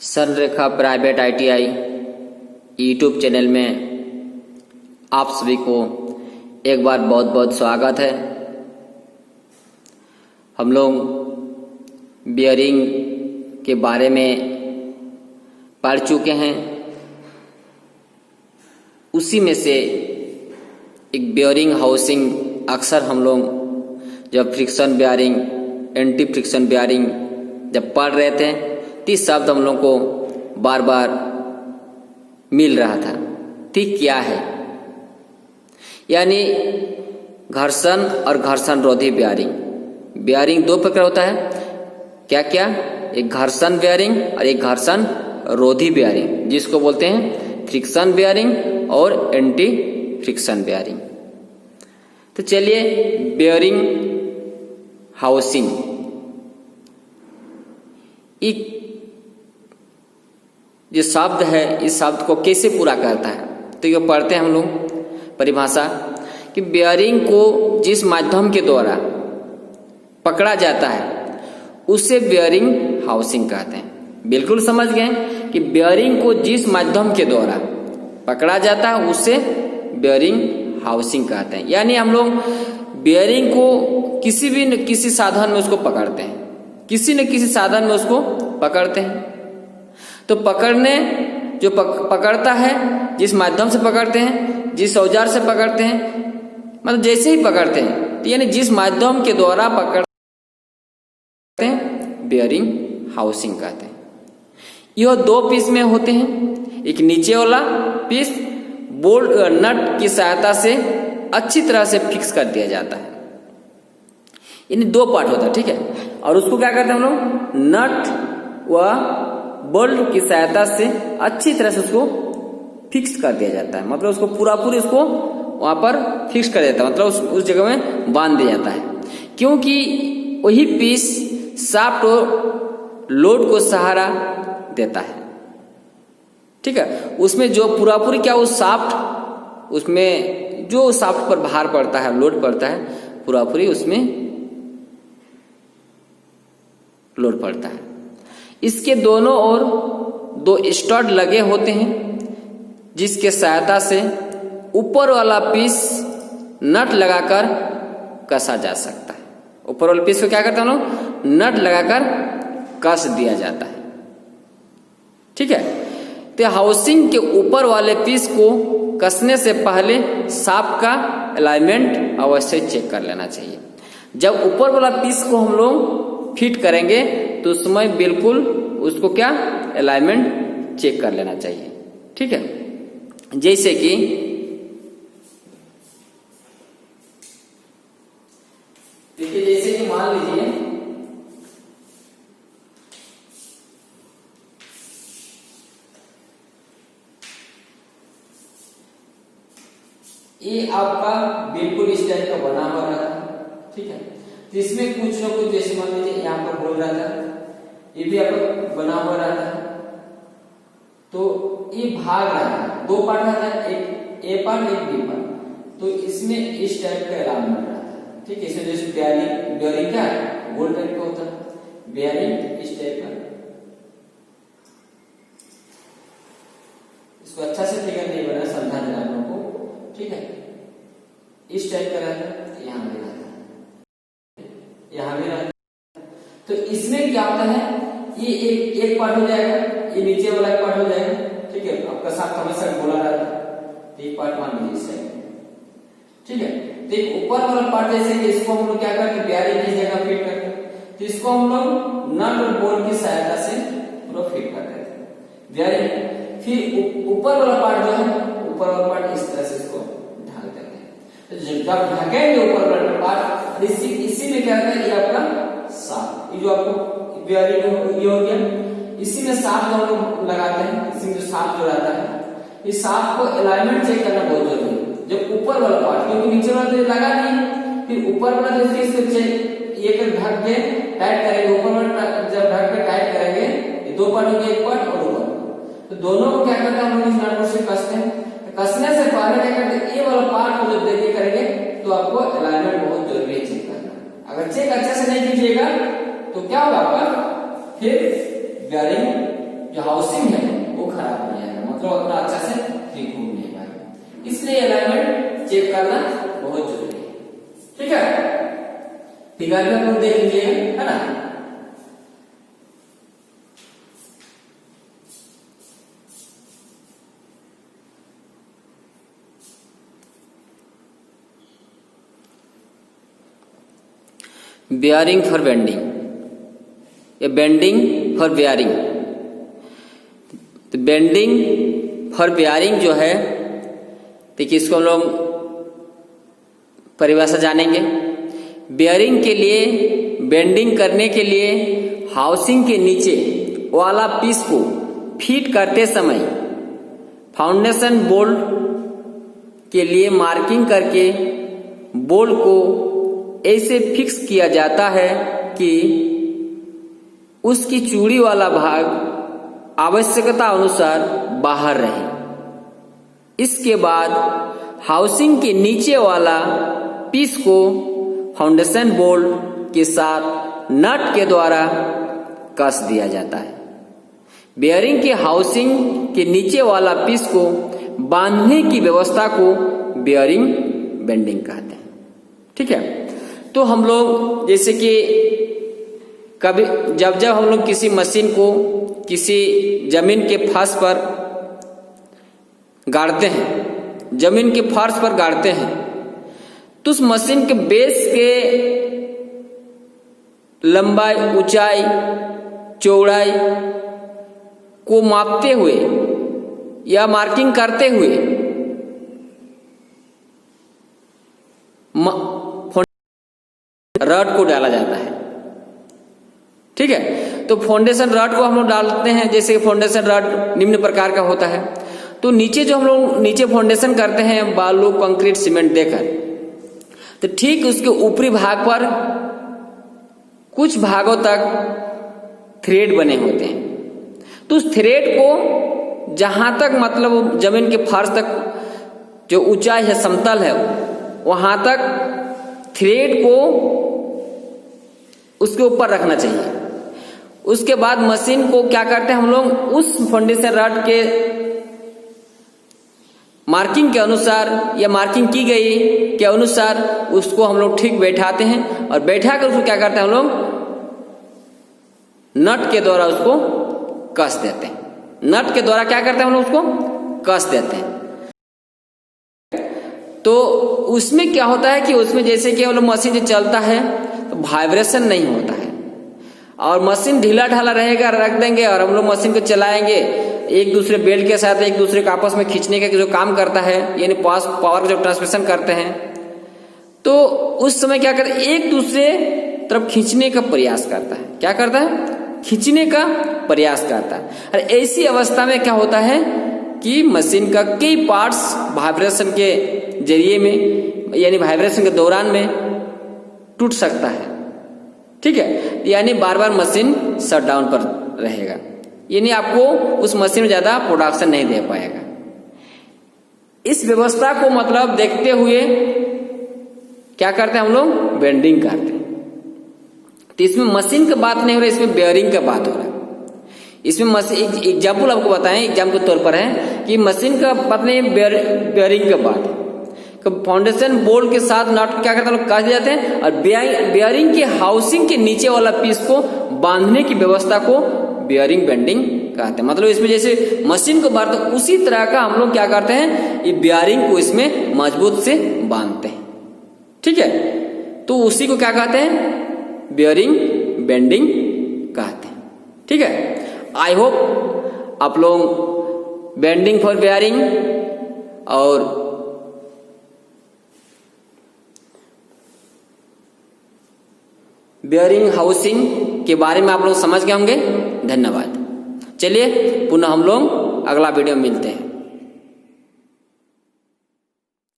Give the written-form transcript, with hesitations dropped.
संरेखा private ITI YouTube channel में आप सभी को एक बार बहुत बहुत स्वागत है। हम लोग बियरिंग के बारे में पढ़ चुके हैं। उसी में से एक बियरिंग हाउसिंग अक्सर हम लोग जब friction bearing, anti friction bearing जब पढ़ रहे थे तो शब्द हम लोग को बार बार मिल रहा था। ठीक क्या है? यानी घर्षण और घर्षण रोधी बियरिंग। बियरिंग दो प्रकार होता है। क्या क्या? एक घर्षण बियरिंग और एक घर्षण रोधी बियरिंग, जिसको बोलते हैं फ्रिक्शन बियरिंग और एंटी फ्रिक्शन बियरिंग। तो चलिए बियरिंग हाउसिंग एक जो शब्द है, इस शब्द को कैसे पूरा करता है? तो ये पढ़ते हैं हम लोग परिभाषा कि बियरिंग को जिस माध्यम के द्वारा पकड़ा जाता है उसे बियरिंग हाउसिंग कहते हैं। बिल्कुल समझ गए कि बियरिंग को जिस माध्यम के द्वारा पकड़ा जाता है उसे बियरिंग हाउसिंग कहते हैं। यानी हम लोग बियरिंग को किसी साधन में उसको पकड़ते हैं, किसी न किसी साधन में उसको पकड़ते हैं। तो पकड़ने जो पकड़ता है, जिस माध्यम से पकड़ते हैं, जिस औजार से पकड़ते हैं, मतलब जैसे ही पकड़ते हैं, तो यानी जिस माध्यम के द्वारा पकड़ते हैं बियरिंग हाउसिंग कहते हैं। यह दो पीस में होते हैं। एक नीचे वाला पीस बोल्ट नट की सहायता से अच्छी तरह से फिक्स कर दिया जाता है। यानी दो पार्ट होता है, ठीक है। और उसको क्या करते हैं हम लोग? नट व बोल्ट की सहायता से अच्छी तरह से उसको फिक्स कर दिया जाता है। मतलब उसको पूरी उसको वहां पर फिक्स कर देता है, मतलब उस जगह में बांध दिया जाता है। क्योंकि वही पीस शाफ्ट और लोड को सहारा देता है, ठीक है। उसमें जो पूरी क्या उस शाफ्ट, उसमें जो शाफ्ट पर भार पड़ता है, लोड पड़ता है, पूरी उसमें लोड पड़ता है। इसके दोनों ओर दो स्टड लगे होते हैं, जिसके सहायता से ऊपर वाला पीस नट लगाकर कसा जा सकता है। ऊपर वाले पीस को क्या करते हैं हम लोग? नट लगाकर कस दिया जाता है, ठीक है। तो हाउसिंग के ऊपर वाले पीस को कसने से पहले शाफ्ट का अलाइनमेंट अवश्य चेक कर लेना चाहिए। जब ऊपर वाला पीस को हम लोग फिट करेंगे तो उस समय बिल्कुल उसको क्या अलाइनमेंट चेक कर लेना चाहिए, ठीक है। जैसे कि देखिए, जैसे कि मान लीजिए ये आपका बिल्कुल इस टाइप का बना हुआ रहा था, ठीक है। तो इसमें कुछ न कुछ, जैसे मान लीजिए यहाँ पर बोल रहा था, ये भी आपका बना हुआ रहा था, तो ये भाग रहा था, दो पार्ट रहा था, एक ए पार्ट एक बी पार्ट। तो इसमें इस टाइप का अलाइनमेंट बन रहा था, ठीक है। इसमें जैसे बियरिंग क्या है, गोल टाइप का होता है, बियरिंग इस टाइप का। इसको अच्छा से फिगर नहीं बना, समझा देना आप लोगों को, ठीक है। इस टाइप का रहता है, यहाँ भी रहता है, यहाँ भी रहता है। तो इसमें क्या होता है, ये एक पार्ट हो जाएगा, ये नीचे वाला एक पार्ट हो जाएगा, ठीक है। आपका साथ हमेशा बोला रहता है, तो एक पार्ट मान लीजिए इस साइड, ठीक है। तो एक ऊपर वाला पार्ट, जैसे कि इसको हम लोग क्या करते हैं, बियरिंग की जगह फिट करते हैं, तो इसको हम लोग नट और बोल्ट की सहायता से पूरा फिट कर देते हैं बियरिंग। फिर ऊपर वाला पार्ट जो है, ऊपर वाला पार्ट इस तरह से इसको ढक देते हैं। तो जब ढकेंगे ऊपर वाला पार्ट, इसी में क्या होता है, ये आपका शाफ्ट, ये जो आपको बियरिंग ये हो गया, इसी में शाफ्ट हम लोग लगाते हैं। इसी में जो शाफ्ट जो रहता है, इस शाफ्ट को अलाइनमेंट चेक करना बहुत जरूरी है। जब ऊपर वाला पार्ट, क्योंकि नीचे वाला तो लगा नहीं, फिर ऊपर वाला जो इसको चेक ये कर ढक के टाइट करेंगे। ऊपर वाला जब ढक के टाइट करेंगे, ये दो पार्ट हो गया, एक पार्ट और ऊपर, तो दोनों को क्या करते हैं हम लोग, इस नट से कसते हैं। कसने से पहले क्या करते हैं, ये वाला पार्ट को जब देखिए करेंगे तो आपको अलाइनमेंट बहुत जरूरी है चेक करना। अगर चेक अच्छे से नहीं कीजिएगा तो क्या होगा आपका, फिर बियरिंग जो हाउसिंग है वो खराब हो जाएगा, मतलब उतना अच्छा से ठीक हो नहीं पाएगा। इसलिए अलाइनमेंट चेक करना बहुत जरूरी है। ठीक है, फिगर में हम देख लीजिए, है ना। बेयरिंग फॉर बेंडिंग, ये बेंडिंग फॉर बेयरिंग। तो बेंडिंग फॉर बेयरिंग जो है, देखिए इसको हम लोग परिभाषा जानेंगे। बेयरिंग के लिए, बेंडिंग करने के लिए हाउसिंग के नीचे वाला पीस को फिट करते समय फाउंडेशन बोल्ट के लिए मार्किंग करके बोल्ट को ऐसे फिक्स किया जाता है कि उसकी चूड़ी वाला भाग आवश्यकता अनुसार बाहर रहे। इसके बाद हाउसिंग के नीचे वाला पीस को फाउंडेशन बोल्ट के साथ नट के द्वारा कस दिया जाता है। बेयरिंग के हाउसिंग के नीचे वाला पीस को बांधने की व्यवस्था को बेयरिंग बेंडिंग कहते हैं। ठीक है, तो हम लोग जैसे कि कभी जब हम लोग किसी मशीन को किसी जमीन के फर्श पर गाड़ते हैं, जमीन के फर्श पर गाड़ते हैं, तो उस मशीन के बेस के लंबाई, ऊंचाई, चौड़ाई को मापते हुए या मार्किंग करते हुए रड को डाला जाता है। ठीक है, तो फाउंडेशन रड को हम लोग डालते हैं। जैसे फाउंडेशन रड निम्न प्रकार का होता है। तो नीचे जो हम लोग नीचे फाउंडेशन करते हैं बालू, कंक्रीट, सीमेंट देकर, तो ठीक उसके ऊपरी भाग पर कुछ भागों तक थ्रेड बने होते हैं। तो उस थ्रेड को जहां तक मतलब जमीन के फर्श तक जो ऊंचाई है, समतल है, वहां तक थ्रेड को उसके ऊपर रखना चाहिए। उसके बाद मशीन को क्या करते हैं हम लोग, उस फाउंडेशन रड के मार्किंग के अनुसार या मार्किंग की गई के अनुसार उसको हम लोग ठीक बैठाते हैं और बैठा कर उसको क्या करते हैं हम लोग नट के द्वारा उसको कस देते हैं। नट के द्वारा क्या करते हैं हम लोग उसको कस देते हैं। तो उसमें क्या होता है कि उसमें जैसे कि हम लोग मशीन जो चलता है तो वाइब्रेशन नहीं होता है और मशीन ढीला ढाला रहेगा, रख देंगे और हम लोग मशीन को चलाएंगे एक दूसरे बेल्ट के साथ एक दूसरे को आपस में खींचने का जो काम करता है, यानी पावर जो ट्रांसमिशन करते हैं, तो उस समय क्या करता है, एक दूसरे तरफ खींचने का प्रयास करता है। क्या करता है? खींचने का प्रयास करता है। और ऐसी अवस्था में क्या होता है कि मशीन का कई पार्ट्स वाइब्रेशन के जरिए में यानी वाइब्रेशन के दौरान में टूट सकता है। ठीक है, यानी बार बार मशीन शट डाउन पर रहेगा, यानी आपको उस मशीन में ज्यादा प्रोडक्शन नहीं दे पाएगा। इस व्यवस्था को मतलब देखते हुए क्या करते हैं हम लोग, बेंडिंग करते हैं। तो इसमें मशीन की बात नहीं हो रही, इसमें बेयरिंग का बात हो रहा है। इसमें मशीन एग्जाम्पल आपको बताएं, एग्जाम्पल के तौर पर है कि मशीन का बात नहीं, बेयरिंग का बात है। फाउंडेशन बोल्ट के साथ नट क्या करते हैं, कस जाते हैं और बेयरिंग के हाउसिंग के नीचे वाला पीस को बांधने की व्यवस्था को बेयरिंग बेंडिंग कहते हैं। मतलब इसमें जैसे मशीन को बांधते हैं उसी तरह का हम लोग क्या करते हैं, ये बेयरिंग को इसमें मजबूत से बांधते हैं। ठीक है, तो उसी को क्या कहते हैं, बेयरिंग बेंडिंग कहते हैं। ठीक है, आई होप आप लोग बेंडिंग फॉर बेयरिंग और बेयरिंग हाउसिंग के बारे में आप लोग समझ गए होंगे। धन्यवाद। चलिए पुनः हम लोग अगला वीडियो में मिलते हैं।